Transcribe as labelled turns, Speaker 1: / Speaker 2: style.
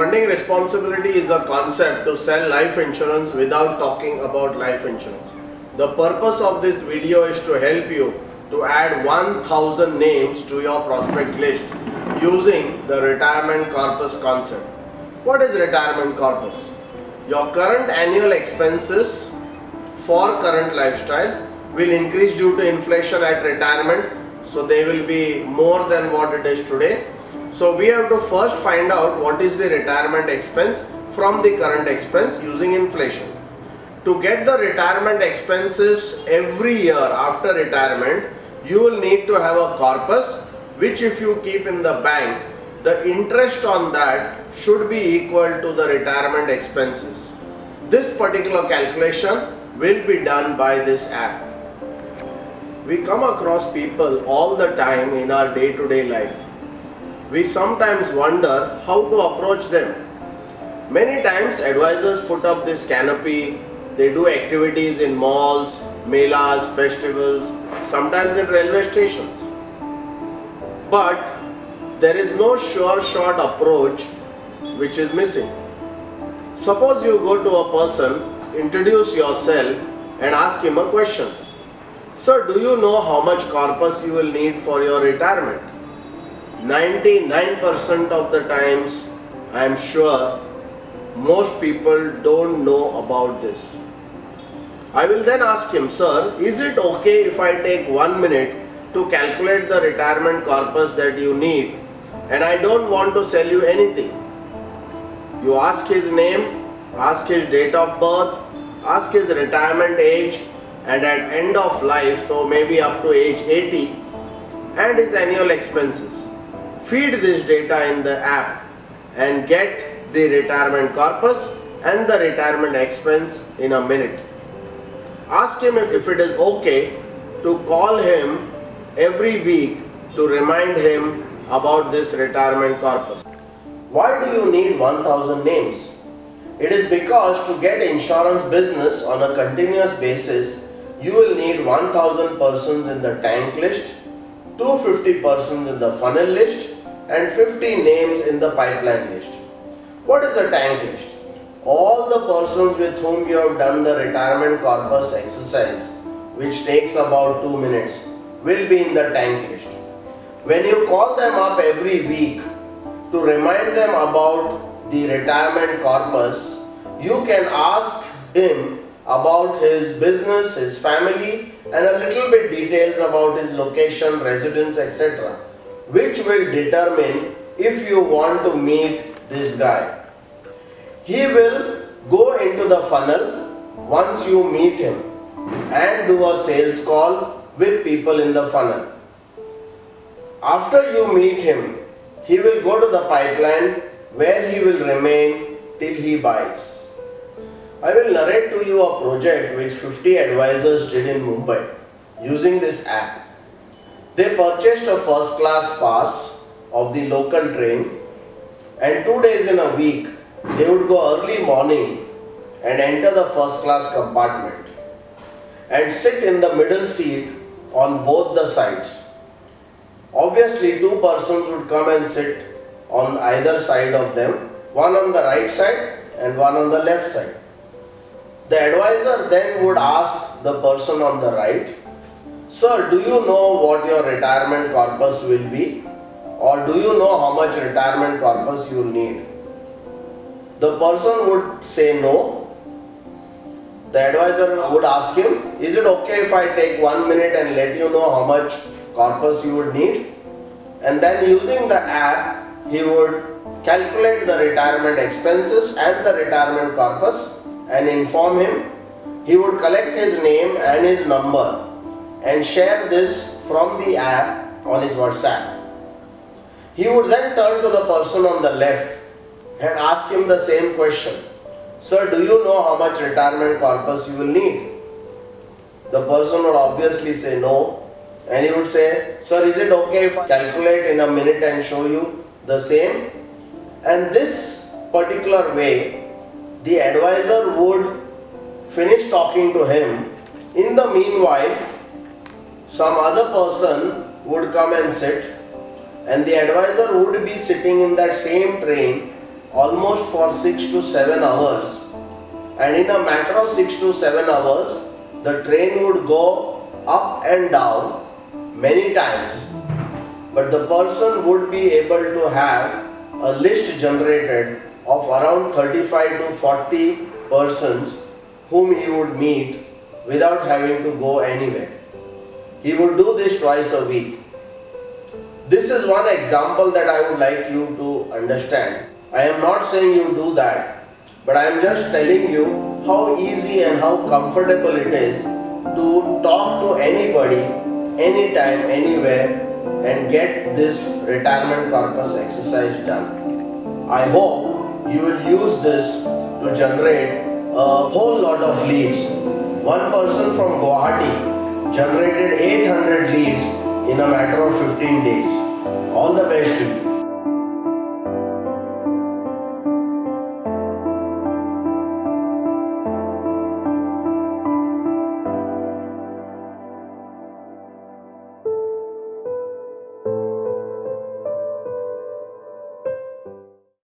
Speaker 1: Funding responsibility is a concept to sell life insurance without talking about life insurance. The purpose of this video is to help you to add 1000 names to your prospect list using the retirement corpus concept. What is retirement corpus? Your current annual expenses for current lifestyle will increase due to inflation at retirement, so they will be more than what it is today. So we have to first find out what is the retirement expense from the current expense using inflation. To get the retirement expenses every year after retirement, you will need to have a corpus, which if you keep in the bank, the interest on that should be equal to the retirement expenses. This particular calculation will be done by this app. We come across people all the time in our day-to-day life. We sometimes wonder how to approach them. Many times advisors put up this canopy, they do activities in malls, melas, festivals, sometimes in railway stations. But there is no sure shot approach which is missing. Suppose you go to a person, introduce yourself and ask him a question. Sir, do you know how much corpus you will need for your retirement? 99% of the times, I am sure, most people don't know about this. I will then ask him, sir, is it okay if I take 1 minute to calculate the retirement corpus that you need, and I don't want to sell you anything? You ask his name, ask his date of birth, ask his retirement age, and at end of life, so maybe up to age 80, and his annual expenses. Feed this data in the app and get the retirement corpus and the retirement expense in a minute. Ask him if it is okay to call him every week to remind him about this retirement corpus. Why do you need 1000 names? It is because to get insurance business on a continuous basis, you will need 1000 persons in the tank list, 250 persons in the funnel list, and 50 names in the pipeline list. What is a tank list? All the persons with whom you have done the retirement corpus exercise, which takes about 2 minutes, will be in the tank list. When you call them up every week to remind them about the retirement corpus, you can ask him about his business, his family, and a little bit details about his location, residence, etc., which will determine if you want to meet this guy. He will go into the funnel once you meet him and do a sales call with people in the funnel. After you meet him, he will go to the pipeline where he will remain till he buys. I will narrate to you a project which 50 advisors did in Mumbai using this app. They purchased a first class pass of the local train, and 2 days in a week they would go early morning and enter the first class compartment and sit in the middle seat on both the sides. Obviously, 2 persons would come and sit on either side of them, one on the right side and one on the left side. The advisor then would ask the person on the right, sir, do you know what your retirement corpus will be? Or do you know how much retirement corpus you will need? The person would say no. The advisor would ask him, is it okay if I take 1 minute and let you know how much corpus you would need? And then using the app, he would calculate the retirement expenses and the retirement corpus and inform him. He would collect his name and his number and share this from the app on his WhatsApp. He would then turn to the person on the left and ask him the same question. Sir, do you know how much retirement corpus you will need? The person would obviously say no, and he would say, sir, is it okay if I calculate in a minute and show you the same? And this particular way, the advisor would finish talking to him. In the meanwhile, some other person would come and sit, and the advisor would be sitting in that same train almost for 6 to 7 hours, and in a matter of 6 to 7 hours the train would go up and down many times, but the person would be able to have a list generated of around 35 to 40 persons whom he would meet without having to go anywhere. He would do this twice a week. This is one example that I would like you to understand. I am not saying you do that, but I am just telling you how easy and how comfortable it is to talk to anybody, anytime, anywhere, and get this retirement corpus exercise done. I hope you will use this to generate a whole lot of leads. One person from Guwahati generated 800 leads in a matter of 15 days. All the best to you.